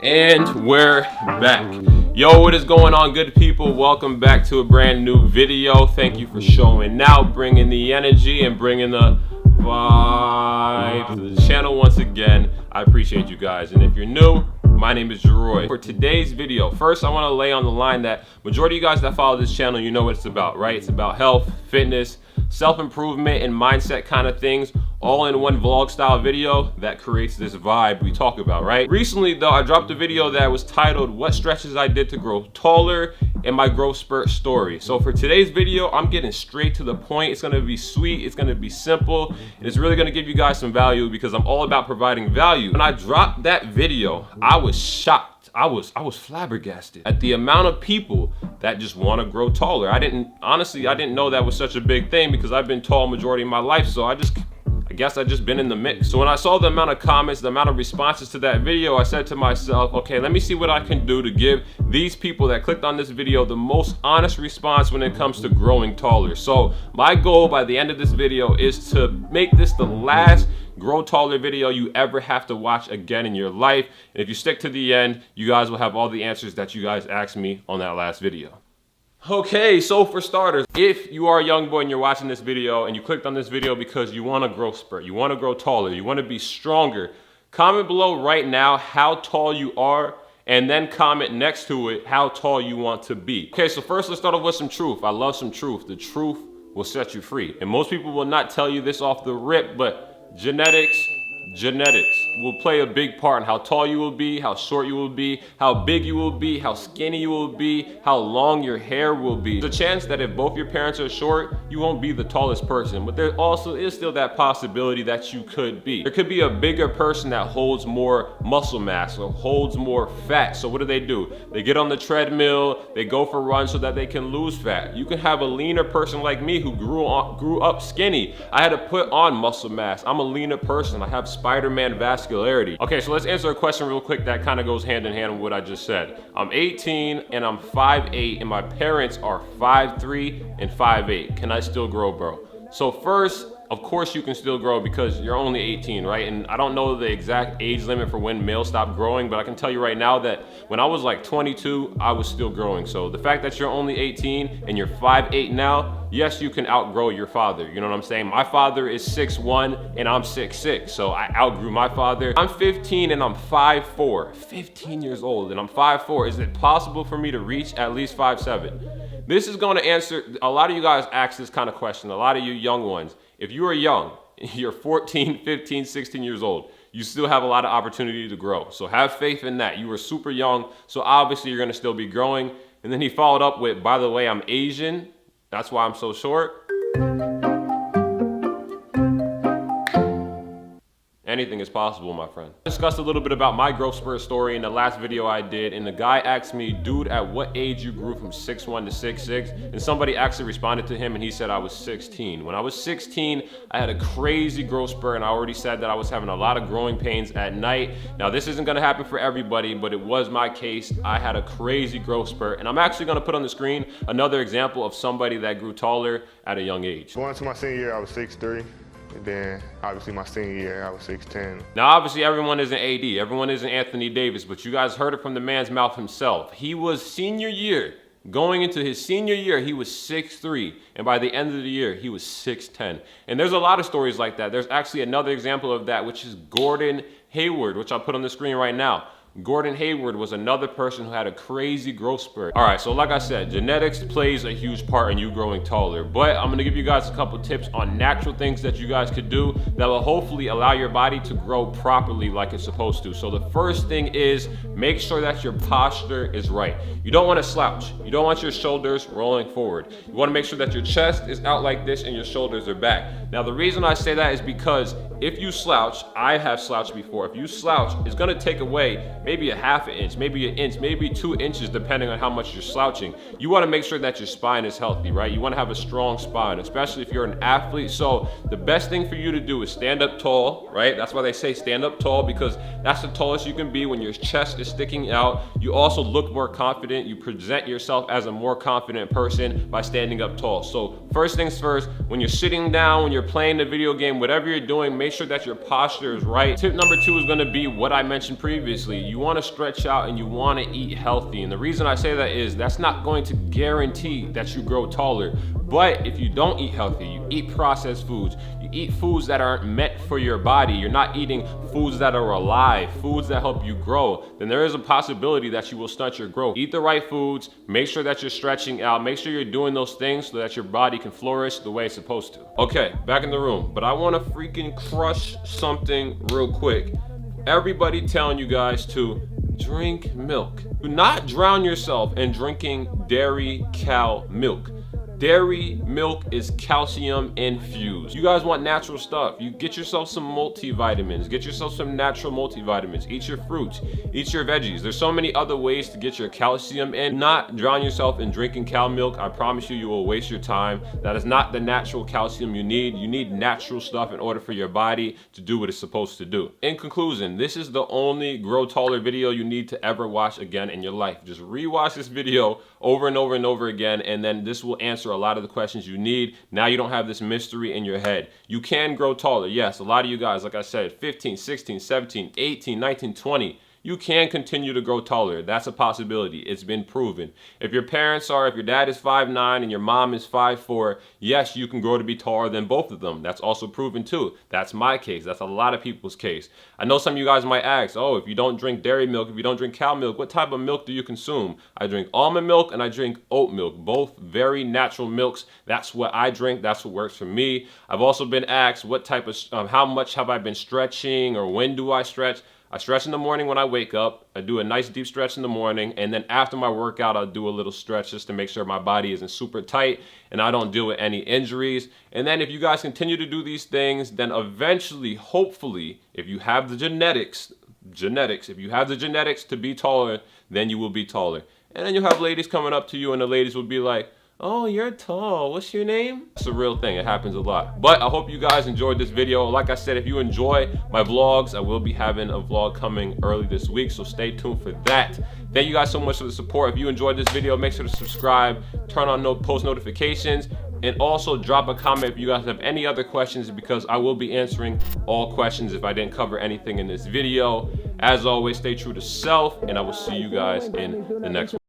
And we're back. Yo, what is going on, good people? Welcome back to a brand new video. Thank you for showing out, bringing the energy and bringing the vibe to the channel once again. I appreciate you guys. And if you're new, my name is Jeroy. For today's video, first I want to lay on the line that majority of you guys that follow this channel, you know what it's about, right? It's about health, fitness, self-improvement, and mindset kind of things, all in one vlog style video that creates this vibe we talk about, right? Recently though, I dropped a video that was titled what stretches I did to grow taller and my growth spurt story. So for today's video, I'm getting straight to the point. It's gonna be sweet, it's gonna be simple, and it's really gonna give you guys some value because I'm all about providing value. When I dropped that video, I was shocked. I was flabbergasted at the amount of people that just want to grow taller. I didn't know that was such a big thing because I've been tall majority of my life, so I guess I just been in the mix. So when I saw the amount of comments, the amount of responses to that video, I said to myself, okay, let me see what I can do to give these people that clicked on this video the most honest response when it comes to growing taller. So my goal by the end of this video is to make this the last grow taller video you ever have to watch again in your life. And if you stick to the end, you guys will have all the answers that you guys asked me on that last video. Okay, so for starters, if you are a young boy and you're watching this video and you clicked on this video because you want to grow spurt, you want to grow taller, you want to be stronger, comment below right now how tall you are and then comment next to it how tall you want to be. Okay, so first let's start off with some truth. I love some truth. The truth will set you free. And most people will not tell you this off the rip, but genetics will play a big part in how tall you will be, how short you will be, how big you will be, how skinny you will be, how long your hair will be. There's a chance that if both your parents are short, you won't be the tallest person, but there also is still that possibility that you could be. There could be a bigger person that holds more muscle mass or holds more fat. So what do? They get on the treadmill, they go for runs so that they can lose fat. You can have a leaner person like me who grew up skinny. I had to put on muscle mass. I'm a leaner person. I have Spider-Man vascularity. Okay, so let's answer a question real quick that kind of goes hand in hand with what I just said. I'm 18 and I'm 5'8" and my parents are 5'3" and 5'8". Can I still grow, bro? So first, of course you can still grow because you're only 18, right? And I don't know the exact age limit for when males stop growing, but I can tell you right now that when I was like 22, I was still growing. So the fact that you're only 18 and you're 5'8" now, yes, you can outgrow your father. You know what I'm saying? My father is 6'1" and I'm 6'6", so I outgrew my father. I'm 15 and I'm 5'4", 15 years old and I'm 5'4". Is it possible for me to reach at least 5'7"? This is going to answer, a lot of you guys ask this kind of question, a lot of you young ones. If you are young, you're 14, 15, 16 years old, you still have a lot of opportunity to grow. So have faith in that. You are super young, so obviously you're gonna still be growing. And then he followed up with, by the way, I'm Asian. That's why I'm so short. Anything is possible, my friend. I discussed a little bit about my growth spurt story in the last video I did, and the guy asked me, dude, at what age you grew from 6'1" to 6'6", and somebody actually responded to him and he said I was 16. When I was 16, I had a crazy growth spurt, and I already said that I was having a lot of growing pains at night. Now this isn't gonna happen for everybody, but it was my case. I had a crazy growth spurt, and I'm actually gonna put on the screen another example of somebody that grew taller at a young age. Going into my senior year, I was 6'3". And then obviously my senior year, I was 6'10". Now obviously everyone isn't AD, everyone isn't Anthony Davis, but you guys heard it from the man's mouth himself. He was senior year, going into his senior year, he was 6'3", and by the end of the year, he was 6'10". And there's a lot of stories like that. There's actually another example of that, which is Gordon Hayward, which I'll put on the screen right now. Gordon Hayward was another person who had a crazy growth spurt. All right, so like I said, genetics plays a huge part in you growing taller, but I'm gonna give you guys a couple tips on natural things that you guys could do that will hopefully allow your body to grow properly like it's supposed to. So the first thing is make sure that your posture is right. You don't wanna slouch. You don't want your shoulders rolling forward. You wanna make sure that your chest is out like this and your shoulders are back. Now the reason I say that is because if you slouch, I have slouched before, if you slouch, it's gonna take away maybe a half an inch, maybe an inch, maybe 2 inches, depending on how much you're slouching. You wanna make sure that your spine is healthy, right? You wanna have a strong spine, especially if you're an athlete. So the best thing for you to do is stand up tall, right? That's why they say stand up tall, because that's the tallest you can be when your chest is sticking out. You also look more confident. You present yourself as a more confident person by standing up tall. So first things first, when you're sitting down, when you're playing the video game, whatever you're doing, make sure that your posture is right. Tip number 2 is gonna be what I mentioned previously. You want to stretch out and you want to eat healthy. And the reason I say that is that's not going to guarantee that you grow taller. But if you don't eat healthy, you eat processed foods, you eat foods that aren't meant for your body, you're not eating foods that are alive, foods that help you grow, then there is a possibility that you will stunt your growth. Eat the right foods, make sure that you're stretching out, make sure you're doing those things so that your body can flourish the way it's supposed to. Okay, back in the room, but I want to freaking crush something real quick. Everybody telling you guys to drink milk. Do not drown yourself in drinking dairy cow milk. Dairy milk is calcium infused. You guys want natural stuff. You get yourself some multivitamins. Get yourself some natural multivitamins. Eat your fruits. Eat your veggies. There's so many other ways to get your calcium in. Not drown yourself in drinking cow milk. I promise you, you will waste your time. That is not the natural calcium you need. You need natural stuff in order for your body to do what it's supposed to do. In conclusion, this is the only Grow Taller video you need to ever watch again in your life. Just rewatch this video over and over and over again, and then this will answer a lot of the questions you need. Now you don't have this mystery in your head. You can grow taller. Yes, a lot of you guys, like I said, 15, 16, 17, 18, 19, 20, you can continue to grow taller. That's a possibility. It's been proven. If your dad is 5'9" and your mom is 5'4", yes, you can grow to be taller than both of them. That's also proven too. That's my case. That's a lot of people's case. I know some of you guys might ask, oh, if you don't drink dairy milk, if you don't drink cow milk, what type of milk do you consume? I drink almond milk and I drink oat milk, both very natural milks. That's what I drink. That's what works for me. I've also been asked what type of, how much have I been stretching, or when do I stretch? I stretch in the morning when I wake up. I do a nice deep stretch in the morning, and then after my workout, I'll do a little stretch just to make sure my body isn't super tight and I don't deal with any injuries. And then if you guys continue to do these things, then eventually, hopefully, if you have the genetics, if you have the genetics to be taller, then you will be taller. And then you'll have ladies coming up to you and the ladies will be like, oh, you're tall. What's your name? It's a real thing. It happens a lot. But I hope you guys enjoyed this video. Like I said, if you enjoy my vlogs, I will be having a vlog coming early this week, so stay tuned for that. Thank you guys so much for the support. If you enjoyed this video, make sure to subscribe, turn on post notifications, and also drop a comment if you guys have any other questions, because I will be answering all questions if I didn't cover anything in this video. As always, stay true to self, and I will see you guys in the next one.